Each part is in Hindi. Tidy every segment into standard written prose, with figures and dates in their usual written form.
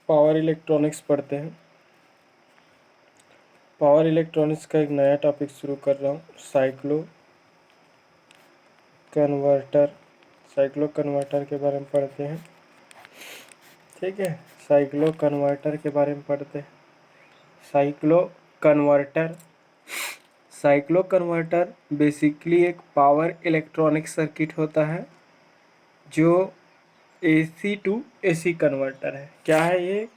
पावर इलेक्ट्रॉनिक्स पढ़ते हैं। पावर इलेक्ट्रॉनिक्स का एक नया टॉपिक शुरू कर रहा हूँ, साइक्लो कन्वर्टर। साइक्लो कन्वर्टर के बारे में पढ़ते हैं। ठीक है, साइक्लो कन्वर्टर के बारे में पढ़ते हैं। Cyclo converter cyclo converter basically एक पावर इलेक्ट्रॉनिक सर्किट होता है जो AC टू AC कन्वर्टर है। क्या है ये?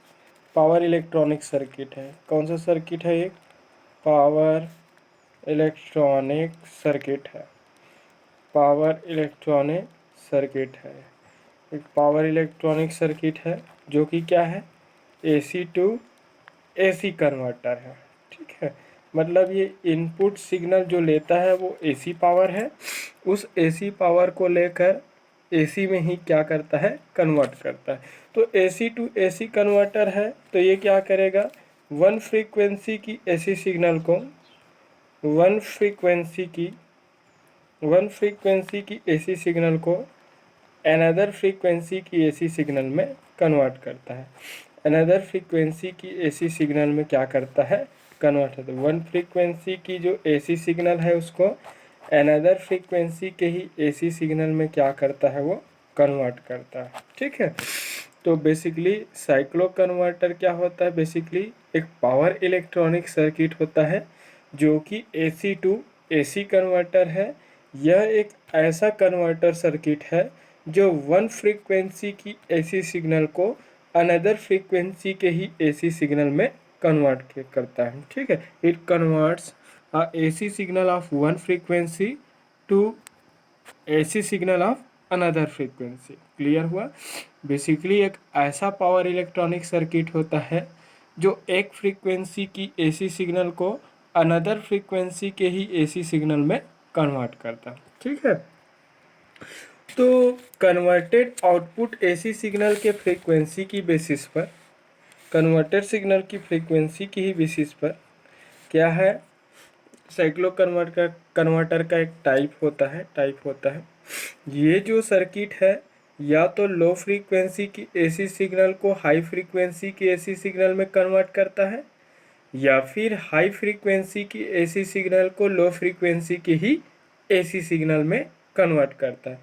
पावर इलेक्ट्रॉनिक सर्किट है। कौन सा सर्किट है ये? पावर इलेक्ट्रॉनिक सर्किट है। पावर इलेक्ट्रॉनिक सर्किट है। एक पावर इलेक्ट्रॉनिक सर्किट है जो कि क्या है? AC टू AC कन्वर्टर है। ठीक है, मतलब ये इनपुट सिग्नल जो लेता है वो AC पावर है। उस AC पावर को लेकर AC में ही क्या करता है? कन्वर्ट करता है। तो AC टू AC कन्वर्टर है, तो ये क्या करेगा? वन फ्रीक्वेंसी की AC सिग्नल को वन फ्रीक्वेंसी की AC सिग्नल को अनदर फ्रीक्वेंसी की AC सिग्नल में कन्वर्ट करता है। अनदर फ्रीक्वेंसी की AC सिग्नल में क्या करता है? कन्वर्ट होता है। वन फ्रीक्वेंसी की जो AC सिग्नल है उसको अनदर फ्रीक्वेंसी के ही AC सिग्नल में क्या करता है? वो कन्वर्ट करता है। ठीक है, तो बेसिकली साइक्लो कन्वर्टर क्या होता है? बेसिकली एक पावर इलेक्ट्रॉनिक सर्किट होता है जो कि AC टू AC कन्वर्टर है। यह एक ऐसा कन्वर्टर सर्किट है जो वन फ्रीक्वेंसी की AC सिग्नल को अनदर फ्रीक्वेंसी के ही AC सिग्नल में कन्वर्ट करता है। ठीक है, it converts a AC signal of one frequency to AC signal of another frequency. Clear हुआ? बेसिकली एक ऐसा पावर इलेक्ट्रॉनिक सर्किट होता है जो एक फ्रीक्वेंसी की AC सिग्नल को अनदर फ्रीक्वेंसी के ही AC सिग्नल में कन्वर्ट करता है। ठीक है, तो कन्वर्टेड आउटपुट AC सिग्नल के फ्रीक्वेंसी की बेसिस पर, कन्वर्टेड सिग्नल की फ्रीक्वेंसी की ही बेसिस पर क्या है? साइक्लो कन्वर्टर का एक टाइप होता है। ये जो सर्किट है या तो लो फ्रीक्वेंसी की AC सिग्नल को हाई फ्रीक्वेंसी की AC सिग्नल में कन्वर्ट करता है या फिर हाई फ्रीक्वेंसी की AC सिग्नल को लो फ्रीक्वेंसी की ही AC सिग्नल में कन्वर्ट करता है।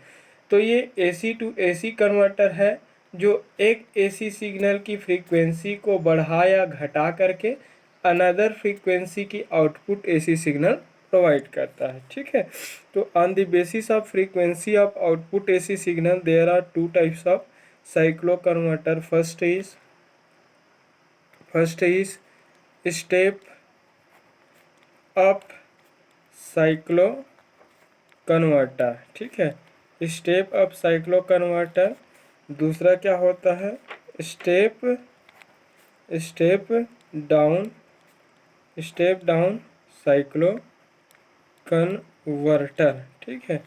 तो ये AC टू AC कन्वर्टर है जो एक AC सिग्नल की फ्रीक्वेंसी को बढ़ा या घटा करके अनदर फ्रीक्वेंसी की आउटपुट AC सिग्नल प्रोवाइड करता है। ठीक है, तो on the basis of frequency of output AC signal there are two types of cyclo converter. First is step up cyclo converter. ठीक है, स्टेप अप साइक्लो कन्वर्टर। दूसरा क्या होता है? Step down cyclo converter. ठीक है,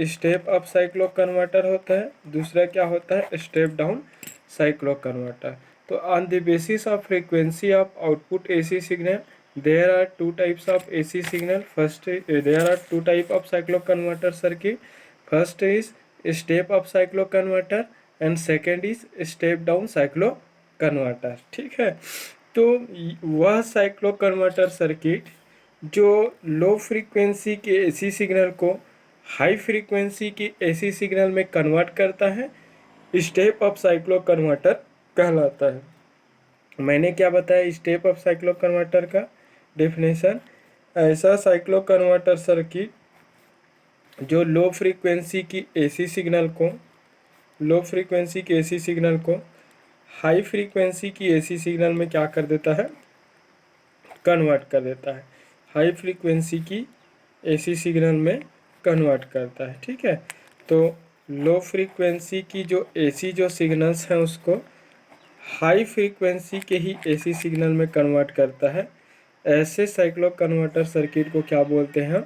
स्टेप अप साइक्लो कन्वर्टर होता है, दूसरा क्या होता है? Step down cyclo converter. तो on the basis of frequency of output AC signal there are two types of AC signal. First, there are two type of cyclo converter circuit. First is step up cyclo converter and second is step down cyclo converter. ठीक है, तो वह साइक्लो कन्वर्टर सर्किट जो लो फ्रीक्वेंसी के AC सिग्नल को हाई फ्रीक्वेंसी की AC सिग्नल में कन्वर्ट करता है, स्टेप अप साइक्लो कन्वर्टर कहलाता है। मैंने क्या बताया स्टेप अप साइक्लो कन्वर्टर का डेफिनेशन? ऐसा साइक्लो कन्वर्टर सर्किट जो लो फ्रीक्वेंसी की AC सिग्नल को हाई फ्रीक्वेंसी की AC सिग्नल में क्या कर देता है? कन्वर्ट कर देता है। हाई फ्रीक्वेंसी की AC सिग्नल में कन्वर्ट करता है। ठीक है, तो लो फ्रीक्वेंसी की जो AC जो सिग्नल्स हैं उसको हाई फ्रीक्वेंसी के ही AC सिग्नल में कन्वर्ट करता है। ऐसे साइक्लो कन्वर्टर सर्किट को क्या बोलते हैं?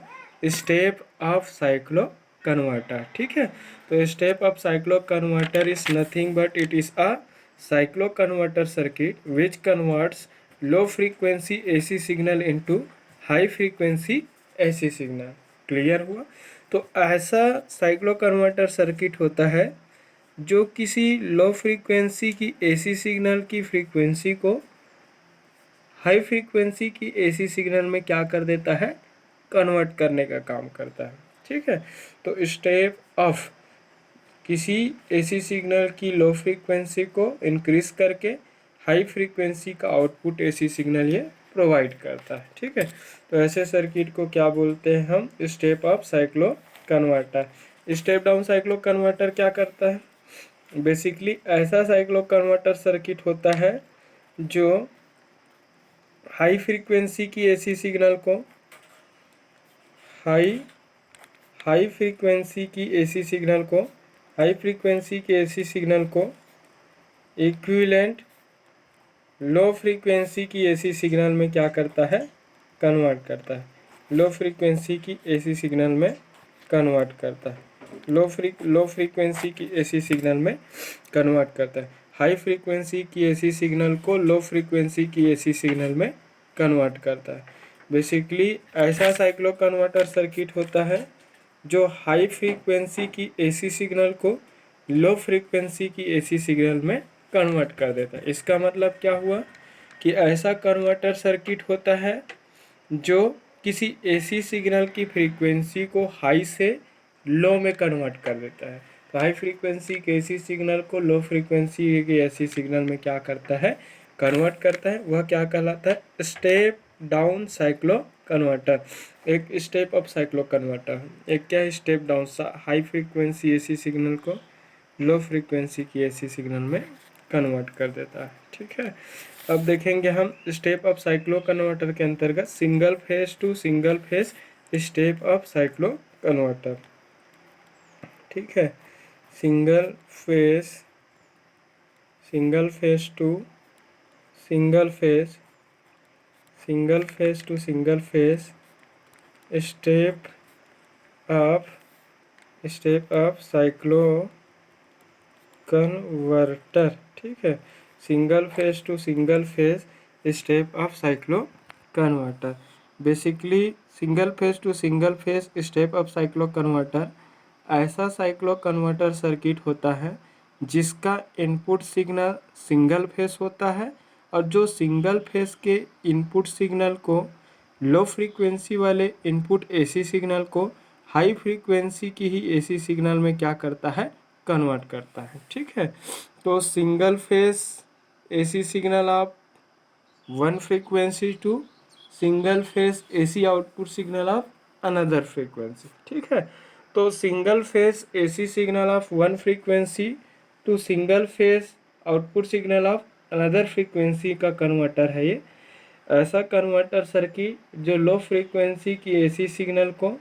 Step up cyclo converter. ठीक है, तो step up cyclo converter is nothing but it is a cyclo converter circuit which converts low frequency AC signal into high frequency AC signal. Clear हुआ? तो ऐसा साइक्लो कन्वर्टर सर्किट होता है जो किसी लो फ्रीक्वेंसी की एसी सिग्नल की फ्रीक्वेंसी को हाई फ्रीक्वेंसी की एसी सिग्नल में क्या कर देता है, कन्वर्ट करने का काम करता है। ठीक है, तो स्टेप ऑफ किसी एसी सिग्नल की लो फ्रीक्वेंसी को इंक्रीज करके हाई फ्रीक्वेंसी का आउटपुट एसी सिग्नल ये प्रोवाइड करता है। ठीक है, तो ऐसे सर्किट को क्या बोलते हैं हम, step up cyclo converter. Step down cyclo converter क्या करता है, बेसिकली ऐसा साइक्लो कन्वर्टर सर्किट होता है जो हाई फ्रीक्वेंसी की एसी सिग्नल को हाई हाई फ्रीक्वेंसी की एसी सिग्नल को हाई फ्रीक्वेंसी के एसी सिग्नल को इक्विवेलेंट लो फ्रीक्वेंसी की एसी सिग्नल में क्या करता है, कन्वर्ट करता है। लो फ्रीक्वेंसी की एसी सिग्नल में कन्वर्ट करता है, लो फ्रीक्वेंसी की एसी सिग्नल में कन्वर्ट करता है। हाई फ्रीक्वेंसी की एसी सिग्नल को लो फ्रीक्वेंसी की एसी सिग्नल में कन्वर्ट करता है। बेसिकली ऐसा साइक्लो कन्वर्टर सर्किट होता है जो हाई फ्रीक्वेंसी की एसी सिग्नल को लो फ्रीक्वेंसी की एसी सिग्नल में कन्वर्ट कर देता है। इसका मतलब क्या हुआ कि ऐसा कन्वर्टर सर्किट होता है जो किसी एसी सिग्नल की फ्रीक्वेंसी को हाई से लो में कन्वर्ट कर देता है। तो हाई फ्रीक्वेंसी के एसी सिग्नल को लो फ्रीक्वेंसी के एसी सिग्नल में क्या करता है, कन्वर्ट करता है। वह क्या कहलाता है, स्टेप डाउन साइक्लो कन्वर्टर। एक स्टेप अप साइक्लो कन्वर्टर, एक क्या है, step down. High frequency AC signal को लो फ्रीक्वेंसी की एसी सिग्नल में कन्वर्ट कर देता है। ठीक है, अब देखेंगे हम स्टेप अप साइक्लो कन्वर्टर के अंतर्गत single phase to single phase step up cyclo converter. ठीक है, single phase to single phase to single phase step up cyclo converter. ठीक है, single phase to single phase step up cyclo converter. Basically single phase to single phase step up cyclo converter ऐसा साइक्लो कन्वर्टर सर्किट होता है जिसका इनपुट सिग्नल सिंगल फेज होता है और जो सिंगल फेज के इनपुट सिग्नल को लो फ्रीक्वेंसी वाले इनपुट एसी सिग्नल को हाई फ्रीक्वेंसी की ही एसी सिग्नल में क्या करता है, कन्वर्ट करता है। ठीक है, तो single phase AC signal of one frequency to single phase AC output signal of another frequency. ठीक है, तो single phase AC signal of one frequency to single phase output signal of another frequency का कन्वर्टर है ये। ऐसा कन्वर्टर सर्किट जो लो फ्रीक्वेंसी की एसी सिग्नल को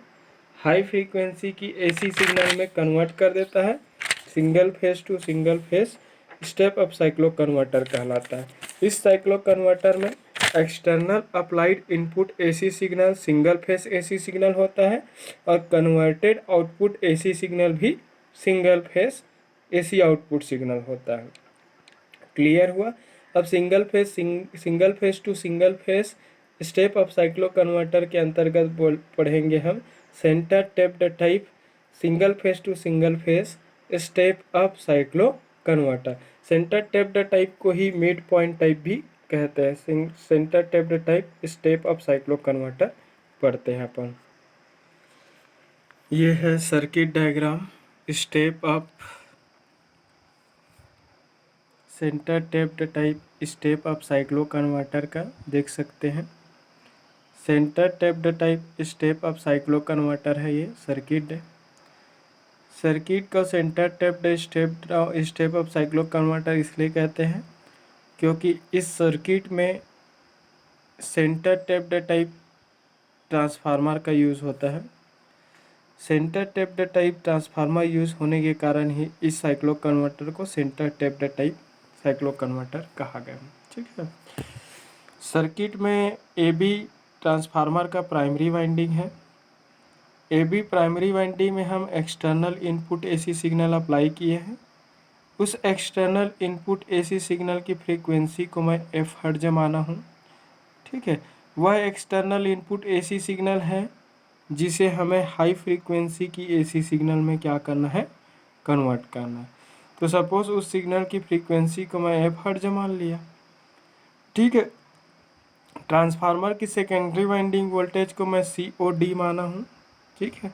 हाई फ्रीक्वेंसी की एसी सिग्नल में कन्वर्ट कर देता है, single phase to single phase step up cyclo converter कहलाता है। इस साइक्लो कन्वर्टर में external applied input AC signal single phase AC signal होता है और कन्वर्टेड आउटपुट एसी सिग्नल भी single phase AC output signal होता है। क्लियर हुआ। अब single phase to single phase step up cyclo converter के अंतर्गत पढ़ेंगे हम centre tapped type single phase to single phase step up cyclo converter. Centre tapped type को ही मिड पॉइंट टाइप भी कहते हैं। Centre tapped type step up cyclo converter पढ़ते हैं अपन। ये है circuit diagram step up centre tapped type step up cyclo converter का देख सकते हैं। Centre tapped type step up cyclo converter है ये सर्किट। सर्किट का centre taped step up cyclo converter इसलिए कहते हैं क्योंकि इस सर्किट में सेंटर टेप्ड टाइप ट्रांसफार्मर का यूज़ होता है। Centre tapped type transformer use होने के कारण ही इस साइक्लो कन्वर्टर को centre tapped type cyclo converter कहा गया। ठीक है, सर्किट में ए बी ट्रांसफार्मर का प्राइमरी वाइंडिंग है। ए बी प्राइमरी वाइंडिंग में हम external input AC signal apply किए हैं। उस एक्सटर्नल इनपुट एसी सिग्नल की फ्रीक्वेंसी को मैं एफ हर्ट्ज माना हूँ। ठीक है, वह एक्सटर्नल इनपुट एसी सिग्नल है जिसे हमें हाई फ्रीक्वेंसी की एसी सिग्नल में क्या करना है, कन्वर्ट करना है। तो सपोज उस सिग्नल की फ्रीक्वेंसी को मैं एफ हर्ट्ज मान लिया, ठीक है। ट्रांसफार्मर की सेकेंडरी वाइंडिंग वोल्टेज को मैं सी ओ डी माना हूँ, ठीक है।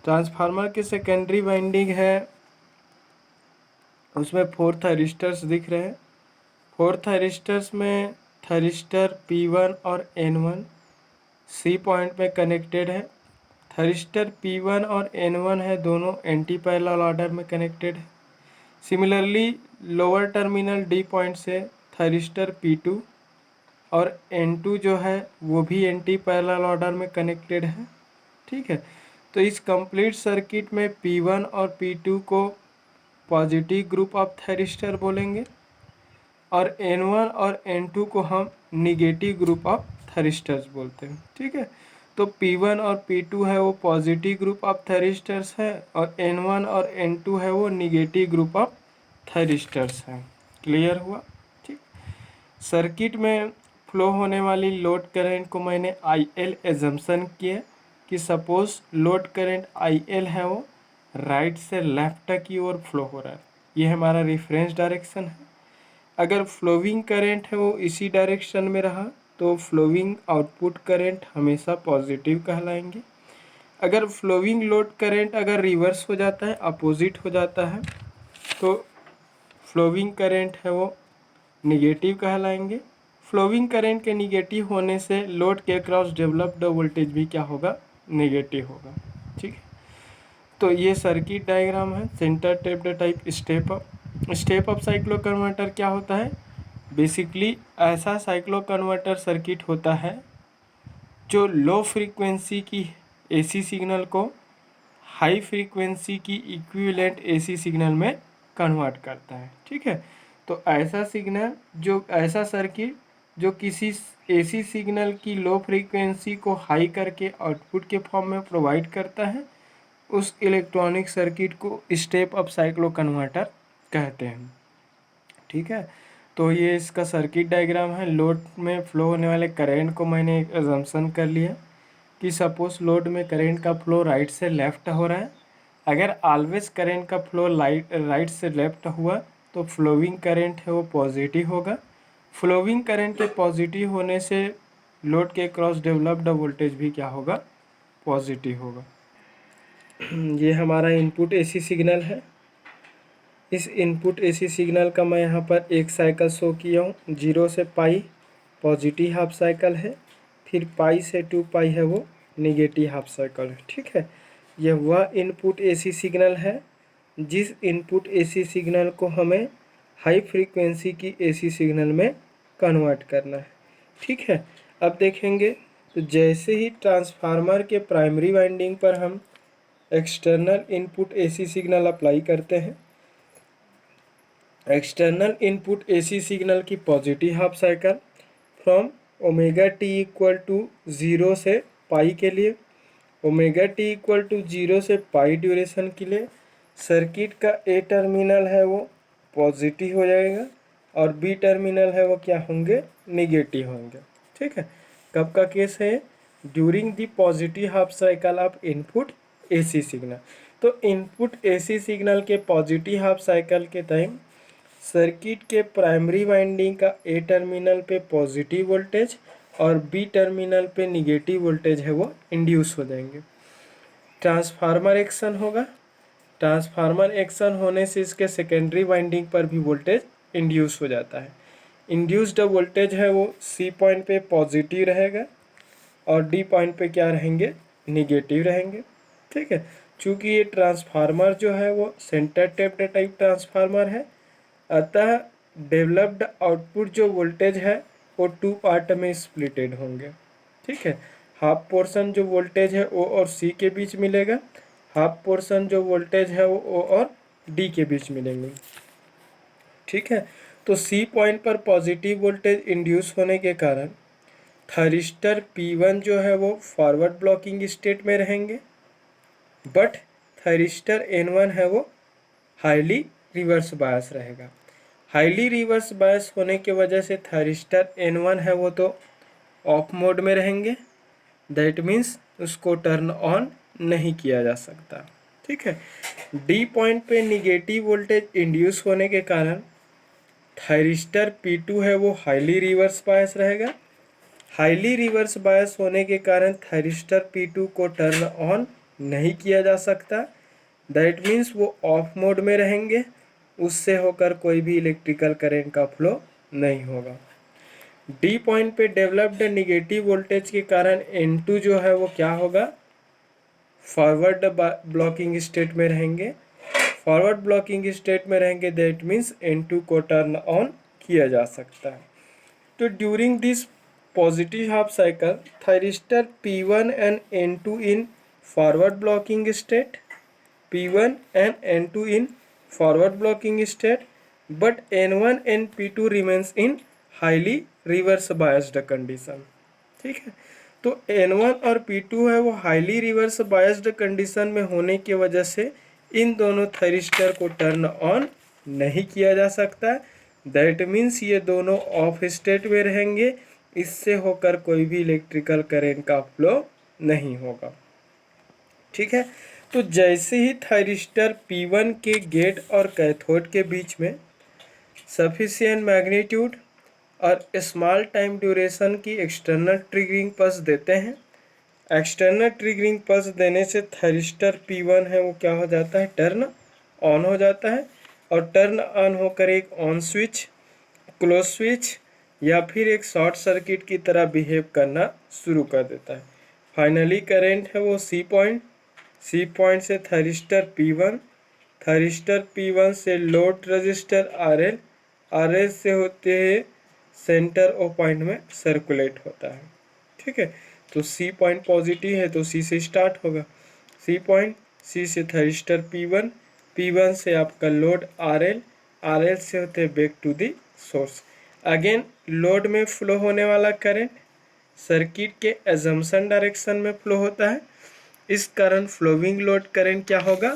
ट्रांसफार्मर की सेकेंडरी वाइंडिंग है, उसमें 4 थायरिस्टर्स दिख रहे हैं। 4 थायरिस्टर्स में थायरिस्टर P1 और N1 सी पॉइंट में कनेक्टेड है। थायरिस्टर P1 और N1 है, दोनों एंटी पैरेलल ऑर्डर में कनेक्टेड है। Similarly lower terminal D point से थायरिस्टर P2 और N2 जो है वो भी एंटी पैरेलल ऑर्डर में कनेक्टेड है, ठीक है। तो इस कंप्लीट सर्किट में P1 और P2 को पॉजिटिव ग्रुप ऑफ थायरिस्टर बोलेंगे और N1 और N2 को हम निगेटिव ग्रुप ऑफ थायरिस्टर्स बोलते हैं, ठीक है। तो P1 और P2 है वो पॉजिटिव ग्रुप ऑफ थायरिस्टर्स है और N1 और N2 है वो निगेटिव ग्रुप ऑफ थायरिस्टर्स है। क्लियर हुआ, ठीक। सर्किट में फ्लो होने वाली लोड करंट को मैंने IL एजम्पशन किया कि सपोज लोड करंट IL है वो राइट से लेफ्ट की ओर फ्लो हो रहा है, ये हमारा रेफरेंस डायरेक्शन है। अगर फ्लोइंग करंट है वो इसी डायरेक्शन में रहा तो फ्लोइंग आउटपुट करंट हमेशा पॉजिटिव कहलाएंगे। अगर फ्लोइंग लोड करंट अगर रिवर्स हो जाता है, अपोजिट हो जाता है, तो फ्लोइंग करंट है वो निगेटिव कहलाएंगे। फ्लोइंग करंट के निगेटिव होने से लोड के अक्रॉस डेवलप्ड वोल्टेज भी क्या होगा, निगेटिव होगा, ठीक है। तो ये सर्किट डायग्राम है centre tapped type step up cyclo converter क्या होता है, बेसिकली ऐसा साइक्लो कन्वर्टर सर्किट होता है जो लो फ्रीक्वेंसी की एसी सिग्नल को हाई फ्रीक्वेंसी की इक्विवेलेंट एसी सिग्नल में कन्वर्ट करता है, ठीक है। तो ऐसा सर्किट जो किसी एसी सिग्नल की लो फ्रीक्वेंसी को हाई करके आउटपुट के फॉर्म में प्रोवाइड करता है, उस इलेक्ट्रॉनिक सर्किट को स्टेप अप साइक्लो कन्वर्टर कहते हैं, ठीक है। तो ये इसका सर्किट डायग्राम है। लोड में फ्लो होने वाले करंट को मैंने एक अजम्पशन कर लिया कि सपोज लोड में करंट का फ्लो राइट से लेफ्ट हो रहा है। अगर ऑलवेज करंट का फ्लो राइट से लेफ्ट हुआ तो फ्लोइंग करंट है वो पॉजिटिव होगा। फ्लोइंग करंट के पॉजिटिव होने से लोड के क्रॉस डेवलप्ड वोल्टेज भी क्या होगा, पॉजिटिव होगा। ये हमारा इनपुट एसी सिग्नल है। इस इनपुट एसी सिग्नल का मैं यहाँ पर एक साइकिल शो किया हूँ, 0 से पाई पॉजिटिव हाफ साइकिल है, फिर पाई से 2 पाई है वो निगेटिव हाफ साइकिल है, ठीक है। यह वह इनपुट एसी सिग्नल है जिस इनपुट एसी सिग्नल को हमें हाई फ्रीक्वेंसी की एसी सिग्नल में कन्वर्ट करना है, ठीक है। अब देखेंगे तो जैसे ही ट्रांसफार्मर के प्राइमरी वाइंडिंग पर हम external input AC signal apply करते हैं, एक्सटर्नल इनपुट एसी सिग्नल की positive half cycle from omega t equal to 0 से पाई के लिए, ओमेगा टी इक्वल टू 0 से पाई ड्यूरेशन के लिए सर्किट का ए टर्मिनल है वो पॉजिटिव हो जाएगा और बी टर्मिनल है वो क्या होंगे, निगेटिव होंगे, ठीक है। कब का केस है, during the positive half cycle of input AC signal. तो इनपुट एसी सिग्नल के पॉजिटिव हाफ साइकिल के टाइम सर्किट के प्राइमरी वाइंडिंग का ए टर्मिनल पे पॉजिटिव वोल्टेज और बी टर्मिनल पे निगेटिव वोल्टेज है वो इंड्यूस हो जाएंगे। ट्रांसफार्मर एक्शन होगा, ट्रांसफार्मर एक्शन होने से इसके सेकेंडरी वाइंडिंग पर भी वोल्टेज इंड्यूस हो जाता है। इंड्यूस्ड वोल्टेज है वो सी पॉइंट पे पॉजिटिव रहेगा और डी पॉइंट पे क्या रहेंगे, निगेटिव रहेंगे, ठीक है। चूँकि ये ट्रांसफार्मर जो है वो सेंटर टेप्ड टाइप ट्रांसफार्मर है, अतः डेवलप्ड आउटपुट जो वोल्टेज है वो 2 पार्ट में स्प्लिटेड होंगे, ठीक है। हाफ पोर्शन जो वोल्टेज है ओ और सी के बीच मिलेगा, हाफ पोर्शन जो वोल्टेज है वो ओ और डी के बीच मिलेंगे, ठीक है। तो सी पॉइंट पर पॉजिटिव वोल्टेज इंड्यूस होने के कारण थायरिस्टर P1 जो है वो फॉरवर्ड ब्लॉकिंग स्टेट में रहेंगे, बट थायरिस्टर N1 है वो हाईली रिवर्स बायस रहेगा। हाईली रिवर्स बायस होने के वजह से थायरिस्टर N1 है वो तो ऑफ मोड में रहेंगे, दैट मीन्स उसको टर्न ऑन नहीं किया जा सकता। ठीक है। डी पॉइंट पे निगेटिव वोल्टेज इंड्यूस होने के कारण थायरिस्टर P2 है वो हाईली रिवर्स बायस रहेगा। हाईली रिवर्स बायस होने के कारण थायरिस्टर P2 को टर्न ऑन नहीं किया जा सकता। दैट मीन्स वो ऑफ मोड में रहेंगे, उससे होकर कोई भी इलेक्ट्रिकल करंट का फ्लो नहीं होगा। डी पॉइंट पे डेवलप्ड निगेटिव वोल्टेज के कारण N2 जो है वो क्या होगा, फॉरवर्ड ब्लॉकिंग स्टेट में रहेंगे। फॉरवर्ड ब्लॉकिंग स्टेट में रहेंगे, दैट मीन्स N2 को टर्न ऑन किया जा सकता है। तो during this positive half cycle thyristor P1 and N2 in forward blocking state, P1 and N2 in forward blocking state, but N1 and P2 remains in highly reverse biased condition। ठीक है। तो N1 और P2 है वो हाईली रिवर्स बायस्ड कंडीशन में होने की वजह से इन दोनों थायरिस्टर को टर्न ऑन नहीं किया जा सकता। दैट मीन्स ये दोनों ऑफ स्टेट में रहेंगे, इससे होकर कोई भी इलेक्ट्रिकल करंट का फ्लो नहीं होगा। ठीक है। तो जैसे ही थायरिस्टर P1 के गेट और कैथोड के बीच में सफिशिएंट मैग्नीट्यूड और स्मॉल टाइम ड्यूरेशन की एक्सटर्नल ट्रिगरिंग पल्स देते हैं, एक्सटर्नल ट्रिगरिंग पल्स देने से थायरिस्टर P1 है वो क्या हो जाता है, टर्न ऑन हो जाता है। और टर्न ऑन होकर एक ऑन स्विच, क्लोज स्विच या फिर एक शॉर्ट सर्किट की तरह बिहेव करना शुरू कर देता है। फाइनली करंट है वो सी पॉइंट से थायरिस्टर P1, थायरिस्टर P1 से लोड रजिस्टर RL, RL से होते हुए सेंटर ओ पॉइंट में सर्कुलेट होता है। ठीक है। तो सी पॉइंट पॉजिटिव है तो सी से स्टार्ट होगा, सी पॉइंट, सी से थायरिस्टर P1, P1 से आपका लोड RL, RL से होते back to the source. Again load में फ्लो होने वाला करंट सर्किट के एजम्पशन डायरेक्शन में फ्लो होता है, इस कारण फ्लोइंग लोड करंट क्या होगा,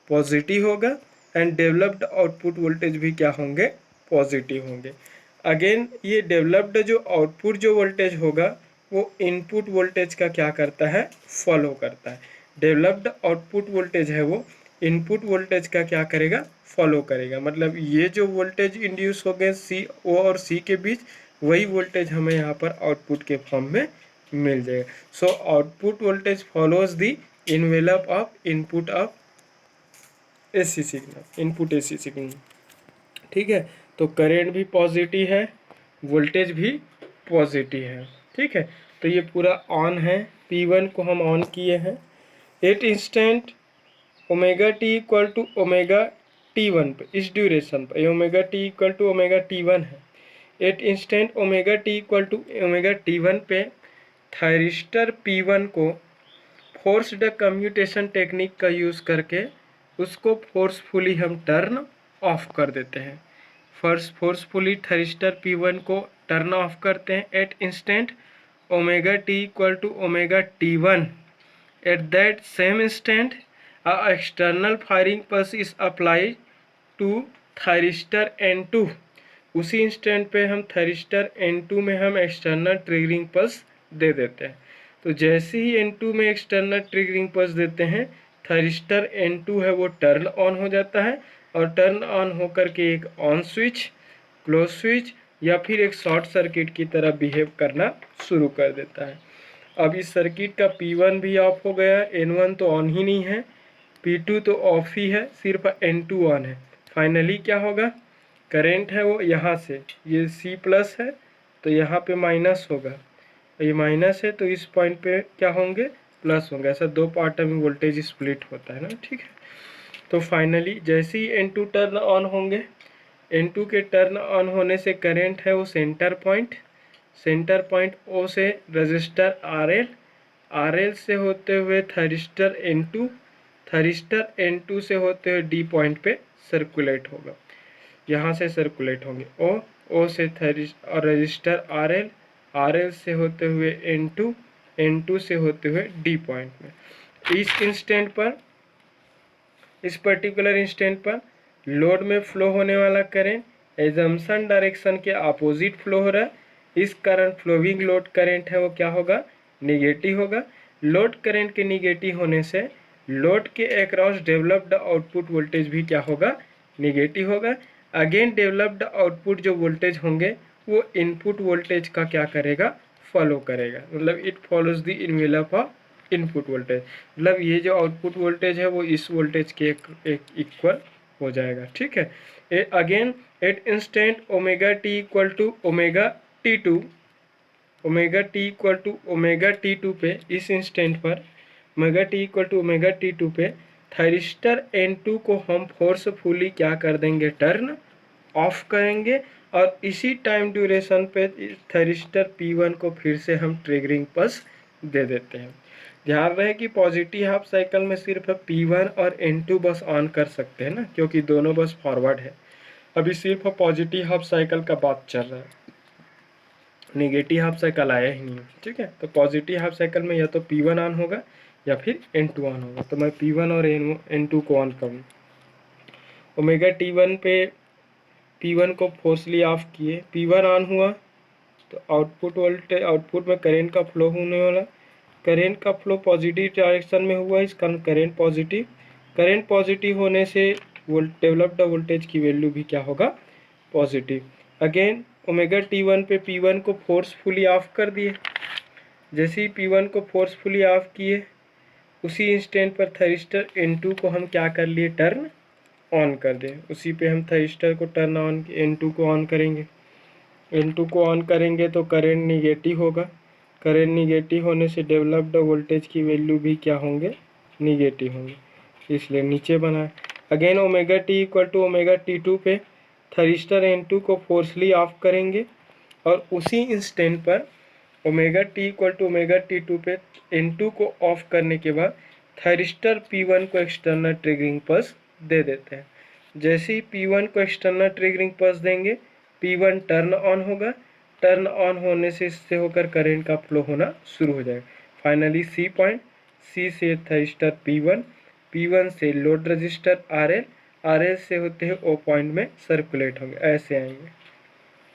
पॉजिटिव होगा। एंड डेवलप्ड आउटपुट वोल्टेज भी क्या होंगे, पॉजिटिव होंगे। अगेन ये डेवलप्ड जो आउटपुट जो वोल्टेज होगा वो इनपुट वोल्टेज का क्या करता है, फॉलो करता है। डेवलप्ड आउटपुट वोल्टेज है वो इनपुट वोल्टेज का क्या करेगा, फॉलो करेगा। मतलब ये जो वोल्टेज इंड्यूस हो गए सी ओ और सी के बीच, वही वोल्टेज हमें यहाँ पर आउटपुट के फॉर्म में मिल जाएगा। So output voltage follows the envelope of input of AC signal, input AC signal. ठीक है। तो करंट भी पॉजिटिव है, वोल्टेज भी पॉजिटिव है। ठीक है। तो ये पूरा ऑन है, P1 को हम ऑन किए हैं। At instant omega t equal to omega T1 पे, इस ड्यूरेशन पर, ये omega t equal to omega T1 है। At instant omega t equal to omega T1 पे थायरिस्टर P1 को फोर्स्ड कम्यूटेशन टेक्निक का यूज़ करके उसको फोर्सफुली हम टर्न ऑफ कर देते हैं। फोर्सफुली थायरिस्टर P1 को टर्न ऑफ करते हैं at instant omega t equal to omega T1। At that same instant a external firing pulse is applied to thyristor N2। उसी इंस्टेंट पे हम थायरिस्टर N2 में हम एक्सटर्नल ट्रिगरिंग पल्स दे देते हैं। तो जैसे ही N2 में एक्सटर्नल ट्रिगरिंग पल्स देते हैं, थायरिस्टर N2 है वो टर्न ऑन हो जाता है और टर्न ऑन होकर के एक ऑन स्विच, क्लोज स्विच या फिर एक शॉर्ट सर्किट की तरह बिहेव करना शुरू कर देता है। अब इस सर्किट का P1 भी ऑफ हो गया, N1 तो ऑन ही नहीं है, P2 तो ऑफ ही है, सिर्फ N2 ऑन है। फाइनली क्या होगा, करंट है वो यहाँ से, ये C प्लस है तो यहाँ पे माइनस होगा, ये माइनस है तो इस पॉइंट पे क्या होंगे, प्लस होंगे। ऐसा दो पार्ट में वोल्टेज स्प्लिट होता है ना। ठीक है। तो फाइनली जैसे ही N2 टर्न ऑन होंगे, N2 के टर्न ऑन होने से करंट है वो सेंटर पॉइंट O से रजिस्टर RL से होते हुए थायरिस्टर N2 से होते हुए D पॉइंट पे सर्कुलेट होगा, यहाँ से सर्कुलेट होंगे O से रजिस्टर RL से होते हुए N2 से होते हुए D पॉइंट में। इस पर्टिकुलर इंस्टेंट पर लोड में फ्लो होने वाला करंट एजम्पशन डायरेक्शन के अपोजिट फ्लो हो रहा है, इस कारण फ्लोइंग लोड करंट है वो क्या होगा, नेगेटिव होगा। लोड करंट के निगेटिव होने से लोड के अक्रॉस डेवलप्ड आउटपुट वोल्टेज भी क्या होगा, निगेटिव होगा। अगेन डेवलप्ड आउटपुट जो वोल्टेज होंगे वो इनपुट वोल्टेज का क्या करेगा, फॉलो करेगा, मतलब it follows the envelope of input voltage, मतलब ये जो आउटपुट वोल्टेज है वो इस वोल्टेज के एक इक्वल हो जाएगा। ठीक है, again at instant omega t equal to omega t two, omega t equal to omega t two पे, इस इंस्टेंट पर omega t equal to omega t two पे थरिस्टर N2 को हम फोर्सफुली क्या कर देंगे, टर्न ऑफ करेंगे, और इसी टाइम ड्यूरेशन पे थरिस्टर P1 को फिर से हम ट्रिगरिंग पल्स दे देते हैं। ध्यान रहे कि पॉजिटिव हाफ साइकिल में सिर्फ P1 और N2 बस ऑन कर सकते हैं ना, क्योंकि दोनों बस फॉरवर्ड है। अभी सिर्फ पॉजिटिव हाफ साइकिल का बात चल रहा है, नेगेटिव हाफ साइकिल आया ही नहीं। ठीक है, तो पॉजिटिव हाफ साइकिल में या तो P1 ऑन होगा या फिर N2 ऑन होगा। तो मैं P1 और N2 को ऑन करूँ, ओमेगा T1 पे P1 को फोर्सली ऑफ किए, P1 ऑन हुआ तो आउटपुट वोल्टेज, आउटपुट में करंट का फ्लो होने वाला, करंट का फ्लो पॉजिटिव डायरेक्शन में हुआ, इस कारण करंट पॉजिटिव होने से डेवलप्ड वोल्टेज की वैल्यू भी क्या होगा, पॉजिटिव। अगेन ओमेगा T1 पे P1 को फोर्सफुली ऑफ कर दिए, जैसे ही P1 को फोर्सफुली ऑफ किए उसी इंस्टेंट पर थरिस्टर N2 को हम क्या कर लिए, टर्न ऑन कर दें। उसी पे हम थरिस्टर को टर्न ऑन, N2 को ऑन करेंगे, N2 को ऑन करेंगे तो करंट निगेटिव होगा, करंट निगेटिव होने से डेवलप्ड वोल्टेज की वैल्यू भी क्या होंगे, निगेटिव होंगे, इसलिए नीचे बना। Again omega t equal to omega T2 पे थरिस्टर N2 को फोर्सली ऑफ करेंगे, और उसी इंस्टेंट पर omega t equal to omega T2 पे N2 को ऑफ करने के बाद थरिस्टर P1 को एक्सटर्नल ट्रिगरिंग पल्स दे देते हैं। जैसे ही P1 को एक्सटर्नल ट्रिगरिंग पल्स देंगे P1 टर्न ऑन होगा, टर्न ऑन होने से इससे होकर करंट का फ्लो होना शुरू हो जाएगा। फाइनली सी पॉइंट, सी से थरिस्टर P1 से लोड रजिस्टर RL से होते हैं ओ पॉइंट में सर्कुलेट होंगे, ऐसे आएंगे।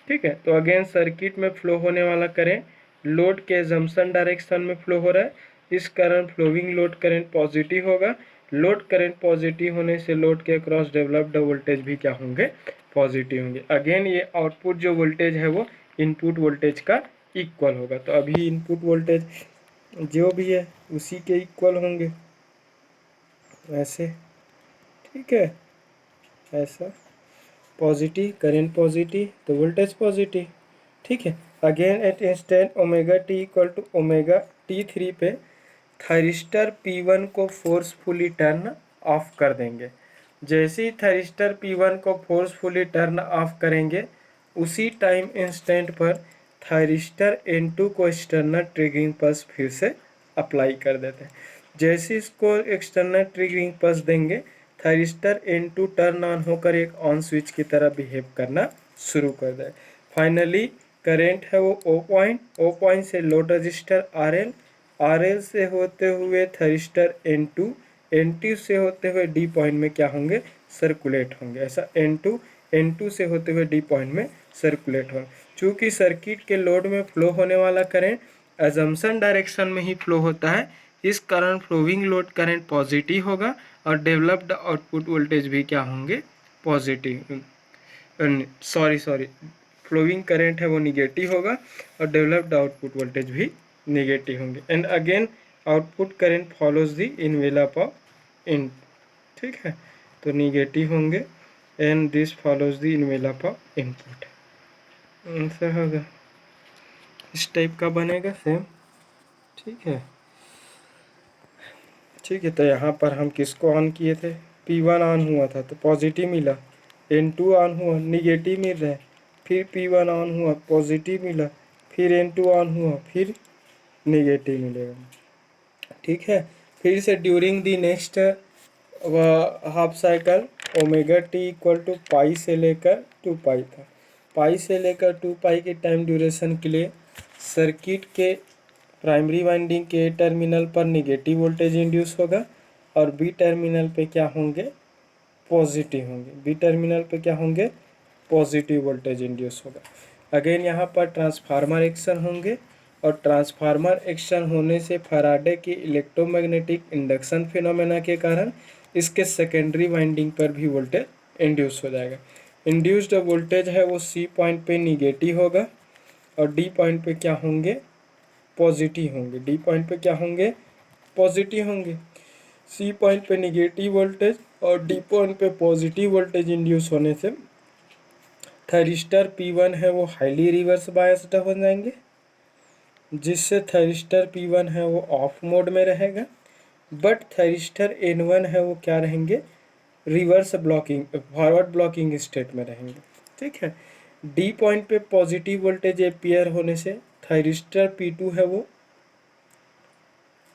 ठीक है, तो अगेन सर्किट में फ्लो होने वाला करंट लोड के जंक्शन डायरेक्शन में फ्लो हो रहा है, इस कारण फ्लोइंग लोड करंट पॉजिटिव होगा। लोड करंट पॉजिटिव होने से लोड के क्रॉस डेवलप्ड वोल्टेज भी क्या होंगे, पॉजिटिव होंगे। अगेन ये आउटपुट जो वोल्टेज है वो इनपुट वोल्टेज का इक्वल होगा, तो अभी इनपुट वोल्टेज जो भी है उसी के इक्वल होंगे, ऐसे। ठीक है, ऐसा पॉजिटिव, करंट पॉजिटिव तो वोल्टेज पॉजिटिव। ठीक है, again at instant omega t equal to omega T3 पे थरिस्टर P1 को फोर्सफुली टर्न ऑफ कर देंगे। जैसे ही थरिस्टर P1 को फोर्सफुली टर्न ऑफ करेंगे उसी टाइम इंस्टेंट पर थरिस्टर N2 को एक्सटर्नल ट्रिगरिंग पल्स फिर से अप्लाई कर देते हैं। जैसे इसको एक्सटर्नल ट्रिगरिंग पल्स देंगे थरिस्टर N2 टर्न ऑन होकर एक ऑन स्विच की तरह बिहेव करना शुरू कर दे। फाइनली करंट है वो ओ पॉइंट से लोड रजिस्टर RL से होते हुए थरिस्टर N2 से होते हुए D पॉइंट में क्या होंगे, सर्कुलेट होंगे। ऐसा N2 से होते हुए D पॉइंट में सर्कुलेट होंगे। चूँकि सर्किट के लोड में फ्लो होने वाला करंट अजम्पशन डायरेक्शन में ही फ्लो होता है, इस कारण फ्लोइंग लोड करंट पॉजिटिव होगा और डेवलप्ड आउटपुट वोल्टेज भी क्या होंगे, पॉजिटिव, सॉरी फ्लोइंग करंट है वो निगेटिव होगा और डेवलप्ड आउटपुट वोल्टेज भी निगेटिव होंगे। And again output current follows the envelope of in. ठीक है, तो निगेटिव होंगे and this follows the envelope of input. Answer होगा इस टाइप का बनेगा सेम। ठीक है, ठीक है, तो यहाँ पर हम किसको ऑन किए थे, P1 ऑन हुआ था तो पॉजिटिव मिला, N2 ऑन हुआ निगेटिव मिल रहा है, फिर P1 ऑन हुआ पॉजिटिव मिला, फिर N2 ऑन हुआ फिर निगेटिव मिलेगा। ठीक है, फिर से during the next half cycle omega t equal to pi से लेकर 2 पाई था। पाई से लेकर 2 पाई के टाइम ड्यूरेशन के लिए सर्किट के प्राइमरी वाइंडिंग के टर्मिनल पर निगेटिव वोल्टेज इंड्यूस होगा और बी टर्मिनल पे क्या होंगे, पॉजिटिव होंगे। बी टर्मिनल पे क्या होंगे, पॉजिटिव वोल्टेज इंड्यूस होगा। अगेन यहाँ पर ट्रांसफार्मर एक्शन होंगे और ट्रांसफार्मर एक्शन होने से फैराडे की इलेक्ट्रोमैग्नेटिक इंडक्शन फिनोमेना के कारण इसके सेकेंडरी वाइंडिंग पर भी वोल्टेज इंड्यूस हो जाएगा। इंड्यूस्ड वोल्टेज है वो सी पॉइंट पे निगेटिव होगा और डी पॉइंट पे क्या होंगे, पॉजिटिव होंगे। डी पॉइंट पे क्या होंगे, पॉजिटिव होंगे। सी पॉइंट पे निगेटिव वोल्टेज और डी पॉइंट पे पॉजिटिव वोल्टेज इंड्यूस होने से थैरिस्टर P1 है वो हाईली रिवर्स बायस्ड हो जाएंगे, जिससे थैरिस्टर P1 है वो ऑफ मोड में रहेगा। बट थैरिस्टर N1 है वो क्या रहेंगे, reverse blocking, forward blocking state में रहेंगे। ठीक है। डी पॉइंट पे पॉजिटिव वोल्टेज अपियर होने से थैरिस्टर P2 है वो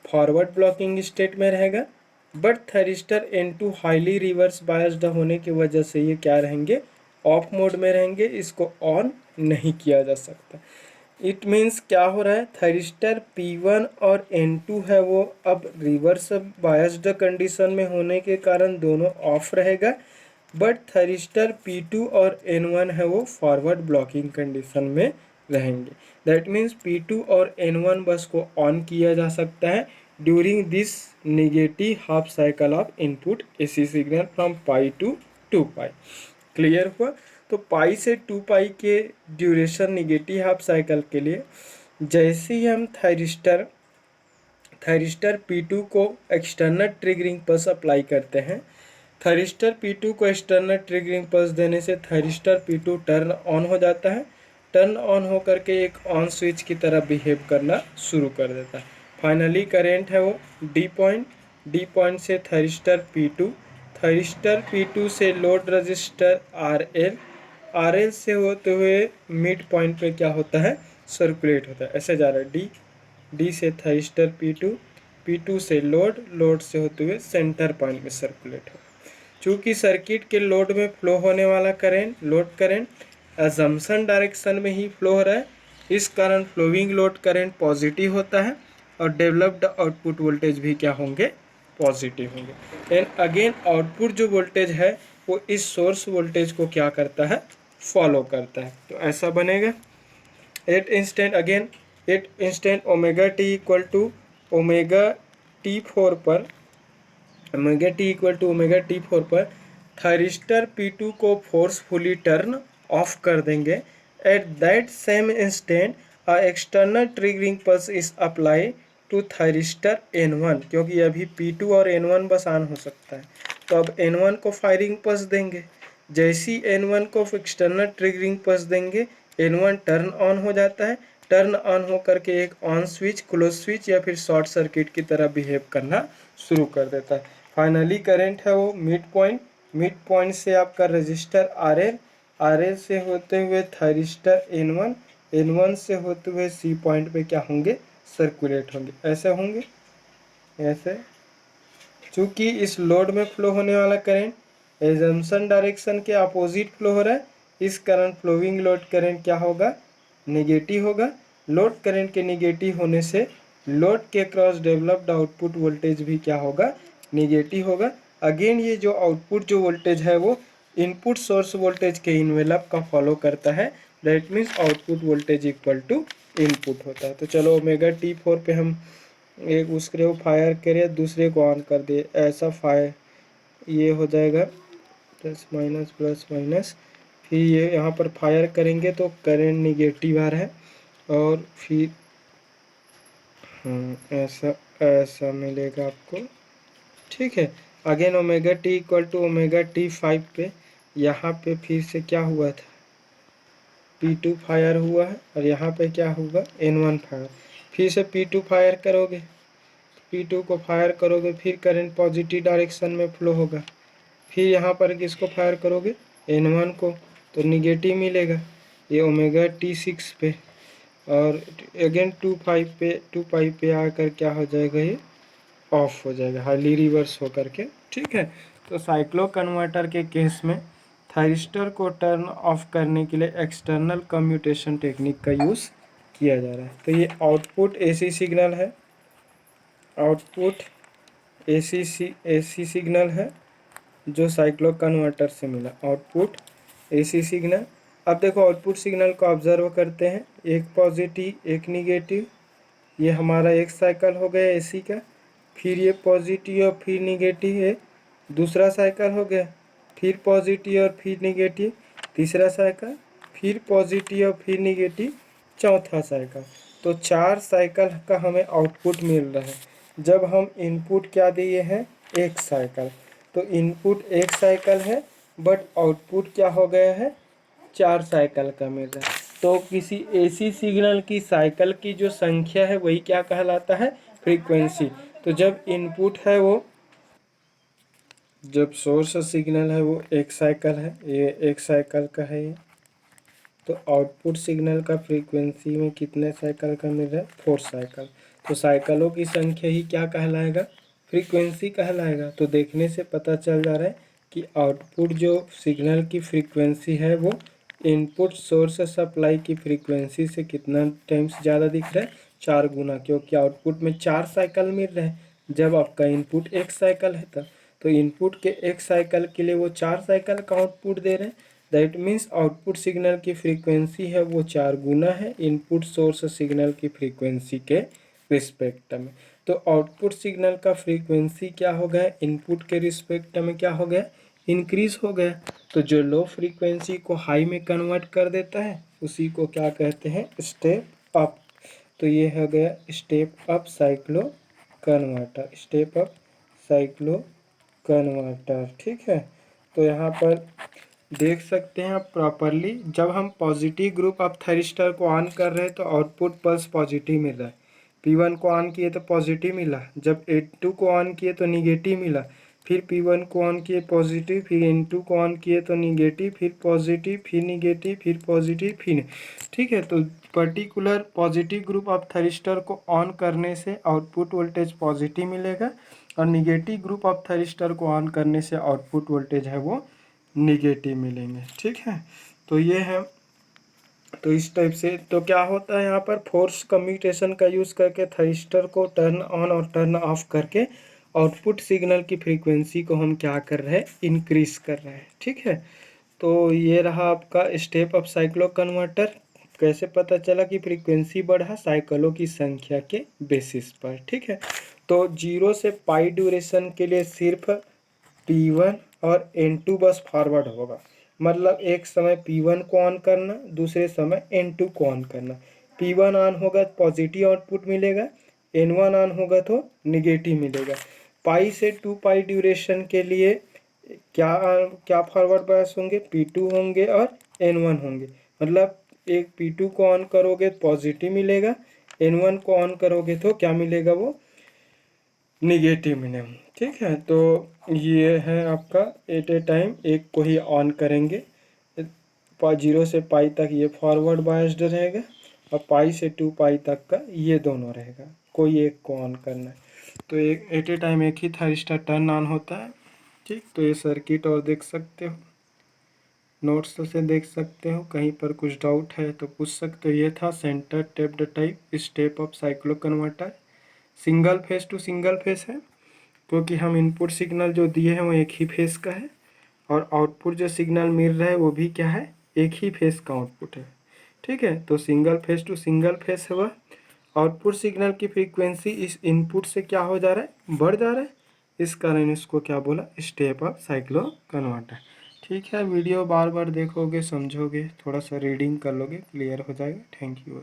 फॉरवर्ड ब्लॉकिंग स्टेट में रहेगा। But thyristor N2 highly reverse biased होने की वजह से ये क्या रहेंगे, ऑफ मोड में रहेंगे, इसको ऑन नहीं किया जा सकता। इट मीन्स क्या हो रहा है, थैरिस्टर P1 और N2 है वो अब रिवर्स बायस्ड कंडीशन में होने के कारण दोनों ऑफ रहेगा। बट थैरिस्टर P2 और N1 है वो फॉरवर्ड ब्लॉकिंग कंडीशन में रहेंगे। दैट मीन्स P2 और N1 बस को ऑन किया जा सकता है during this negative half cycle of input AC signal from pi to 2 pi. Clear हुआ। तो पाई से 2 पाई के ड्यूरेशन निगेटिव हाफ साइकिल के लिए जैसे ही हम थैरिस्टर P2 को एक्सटर्नल ट्रिगरिंग पल्स अप्लाई करते हैं, थैरिस्टर P2 को एक्सटर्नल ट्रिगरिंग पल्स देने से थैरिस्टर P2 टर्न ऑन हो जाता है। टर्न ऑन होकर के एक ऑन स्विच की तरह बिहेव करना शुरू कर देता है। फाइनली करेंट है वो डी पॉइंट से थैरिस्टर P2 से लोड रजिस्टर RL से होते हुए मिड पॉइंट पे क्या होता है, सर्कुलेट होता है। ऐसे जा रहा है डी से थैरिस्टर P2 से लोड से होते हुए सेंटर पॉइंट में सर्कुलेट हो। चूँकि सर्किट के लोड में फ्लो होने वाला लोड करंट अजम्पशन डायरेक्शन में ही फ्लो हो रहा है, इस कारण फ्लोइंग लोड करंट पॉजिटिव होता है और डेवलप्ड आउटपुट वोल्टेज भी क्या होंगे, पॉजिटिव होंगे। एंड अगेन आउटपुट जो वोल्टेज है वो इस सोर्स वोल्टेज को क्या करता है, फॉलो करता है। तो ऐसा बनेगा at instant omega t equal to omega T4 पर ओमेगा टी फोर पर थैरिस्टर P2 को फोर्सफुली टर्न ऑफ कर देंगे। At that same instant a external triggering pulse is apply to thyristor N1, क्योंकि अभी P2 और N1 बस ऑन हो सकता है, तो अब N1 को फायरिंग पल्स देंगे। जैसी N1 को एक्सटर्नल ट्रिगरिंग पल्स देंगे, N1 टर्न ऑन हो जाता है। टर्न ऑन होकर के एक ऑन स्विच, क्लोज स्विच या फिर शॉर्ट सर्किट की तरह बिहेव करना शुरू कर देता है। फाइनली करंट है वो मिड पॉइंट से आपका रजिस्टर RL से होते हुए थैरिस्टर N1 से होते हुए सी पॉइंट पे क्या होंगे, सर्कुलेट होंगे। ऐसे होंगे, ऐसे। चूँकि इस लोड में फ्लो होने वाला करंट एजम्पशन डायरेक्शन के अपोजिट फ्लो हो रहा है, इस कारण फ्लोइंग लोड करंट क्या होगा, नेगेटिव होगा। लोड करंट के नेगेटिव होने से लोड के क्रॉस डेवलप्ड आउटपुट वोल्टेज भी क्या होगा, नेगेटिव होगा। अगेन ये जो आउटपुट जो वोल्टेज है वो इनपुट सोर्स वोल्टेज के इन्वेलप का फॉलो करता है। That means output voltage equal to input होता है। तो चलो ओमेगा T4 पे हम एक उसके को फायर करें, दूसरे को ऑन कर दे, ऐसा फायर ये हो जाएगा प्लस माइनस। फिर ये यहाँ पर फायर करेंगे तो करंट निगेटिव आ रहा है और फिर ऐसा मिलेगा आपको। ठीक है। Again omega T equal to omega T5 पे यहाँ पे फिर से क्या हुआ था, P2 फायर हुआ है और यहाँ पे क्या होगा, N1 फायर। फिर से P2 फायर करोगे, P2 को फायर करोगे, फिर करंट पॉजिटिव डायरेक्शन में फ्लो होगा। फिर यहाँ पर किसको फायर करोगे, N1 को, तो निगेटिव मिलेगा ये ओमेगा T6 पे। और अगेन 2 पाई पे आकर क्या हो जाएगा, ये ऑफ हो जाएगा हाईली रिवर्स होकर के। ठीक है। तो साइक्लो कन्वर्टर के केस में थायरिस्टर को टर्न ऑफ करने के लिए एक्सटर्नल कम्यूटेशन टेक्निक का यूज़ किया जा रहा है। तो ये आउटपुट एसी सिग्नल है, आउटपुट एसी सिग्नल है जो साइक्लो कन्वर्टर से मिला, आउटपुट एसी सिग्नल। अब देखो आउटपुट सिग्नल को ऑब्जर्व करते हैं, एक पॉजिटिव एक निगेटिव, ये हमारा एक साइकिल हो गया एसी का। फिर ये पॉजिटिव और फिर निगेटिव है, दूसरा साइकिल हो गया। फिर पॉजिटिव और फिर निगेटिव, तीसरा साइकिल। फिर पॉजिटिव और फिर निगेटिव, चौथा साइकिल। तो 4 साइकिल का हमें आउटपुट मिल रहा है। जब हम इनपुट क्या दिए हैं, एक साइकिल, तो इनपुट एक साइकिल है बट आउटपुट क्या हो गया है, 4 साइकिल का मिल रहा है। तो किसी एसी सिग्नल की साइकिल की जो संख्या है वही क्या कहलाता है, फ्रीक्वेंसी। तो जब इनपुट है वो, जब सोर्स सिग्नल है वो एक साइकिल है, ये एक साइकिल का है ये, तो आउटपुट सिग्नल का फ्रीक्वेंसी में कितने साइकिल का मिल रहा है, 4 साइकिल। तो साइकिलों की संख्या ही क्या कहलाएगा, फ्रीक्वेंसी कहलाएगा। तो देखने से पता चल जा रहा है कि आउटपुट जो सिग्नल की फ्रीक्वेंसी है वो इनपुट सोर्स सप्लाई की फ्रीक्वेंसी से कितना टाइम्स ज़्यादा दिख रहा है, 4 गुना, क्योंकि आउटपुट में 4 साइकिल मिल रहे हैं जब आपका इनपुट एक साइकिल है तब। तो इनपुट के एक साइकिल के लिए वो 4 साइकिल का आउटपुट दे रहे हैं। दैट मीन्स आउटपुट सिग्नल की फ्रीक्वेंसी है वो 4 गुना है इनपुट सोर्स सिग्नल की फ्रीक्वेंसी के रिस्पेक्ट में। तो आउटपुट सिग्नल का फ्रीक्वेंसी क्या हो गया, इनपुट के रिस्पेक्ट में क्या हो गया, इंक्रीज हो गया। तो जो लो फ्रीक्वेंसी को हाई में कन्वर्ट कर देता है उसी को क्या कहते हैं, स्टेप अप। तो ये हो गया step up cyclo converter, step up cyclo converter. ठीक है, तो यहाँ पर देख सकते हैं आप प्रॉपरली, जब हम पॉजिटिव ग्रुप ऑफ थैरिस्टर को ऑन कर रहे हैं तो आउटपुट पल्स पॉजिटिव मिल रहा है। P1 को ऑन किए तो पॉजिटिव मिला, जब N2 को ऑन किए तो निगेटिव मिला, फिर P1 को ऑन किए पॉजिटिव, फिर N2 को ऑन किए तो निगेटिव, फिर पॉजिटिव, फिर निगेटिव, फिर पॉजिटिव, फिर। ठीक है, तो particular positive group of thyristor को ऑन करने से आउटपुट वोल्टेज पॉजिटिव मिलेगा और निगेटिव ग्रुप ऑफ थैरिस्टर को ऑन करने से आउटपुट वोल्टेज है वो निगेटिव मिलेंगे। ठीक है, तो ये है। तो इस टाइप से तो क्या होता है, यहाँ पर फोर्स कम्यूटेशन का यूज़ करके थैरिस्टर को टर्न ऑन और टर्न ऑफ करके आउटपुट सिग्नल की फ्रीक्वेंसी को हम क्या कर रहे हैं, इंक्रीज कर रहे हैं। ठीक है, तो ये रहा आपका स्टेप अप साइक्लो कन्वर्टर। कैसे पता चला कि फ्रीक्वेंसी बढ़ा, साइकिलों की संख्या के बेसिस पर। ठीक है, तो 0 से पाई ड्यूरेशन के लिए सिर्फ P1 और N2 बस फॉरवर्ड होगा। मतलब एक समय P1 को ऑन करना, दूसरे समय N2 को ऑन करना। P1 ऑन होगा तो पॉजिटिव आउटपुट मिलेगा, N1 ऑन होगा तो निगेटिव मिलेगा। पाई से 2 पाई ड्यूरेशन के लिए क्या क्या फॉरवर्ड बायस होंगे, P2 होंगे और N1 होंगे। मतलब एक P2 को ऑन करोगे तो पॉजिटिव मिलेगा, N1 को ऑन करोगे तो क्या मिलेगा, वो निगेटिव मिनिमम। ठीक है, तो ये है आपका एट ए टाइम एक को ही ऑन करेंगे। 0 से पाई तक ये फॉरवर्ड बायस्ड रहेगा और पाई से 2 पाई तक का ये दोनों रहेगा, कोई एक को ऑन करना है। तो एक एट ए टाइम एक ही थायरिस्टर टर्न ऑन होता है। ठीक, तो ये सर्किट और देख सकते हो, नोट्स से देख सकते हो, कहीं पर कुछ डाउट है तो पूछ सकते हो। ये था centre tapped type step up cyclo converter. Single phase to single phase है क्योंकि हम इनपुट सिग्नल जो दिए हैं वो एक ही फेस का है और आउटपुट जो सिग्नल मिल रहा है वो भी क्या है, एक ही फेस का आउटपुट है। ठीक है, तो single phase to single phase है वह। आउटपुट सिग्नल की फ्रीक्वेंसी इस इनपुट से क्या हो जा रहा है, बढ़ जा रहा है, इस कारण इसको क्या बोला, स्टेप अप साइक्लो कन्वर्टर। ठीक है, वीडियो बार बार देखोगे, समझोगे, थोड़ा सा रीडिंग कर लोगे, क्लियर हो जाएगा। Thank you.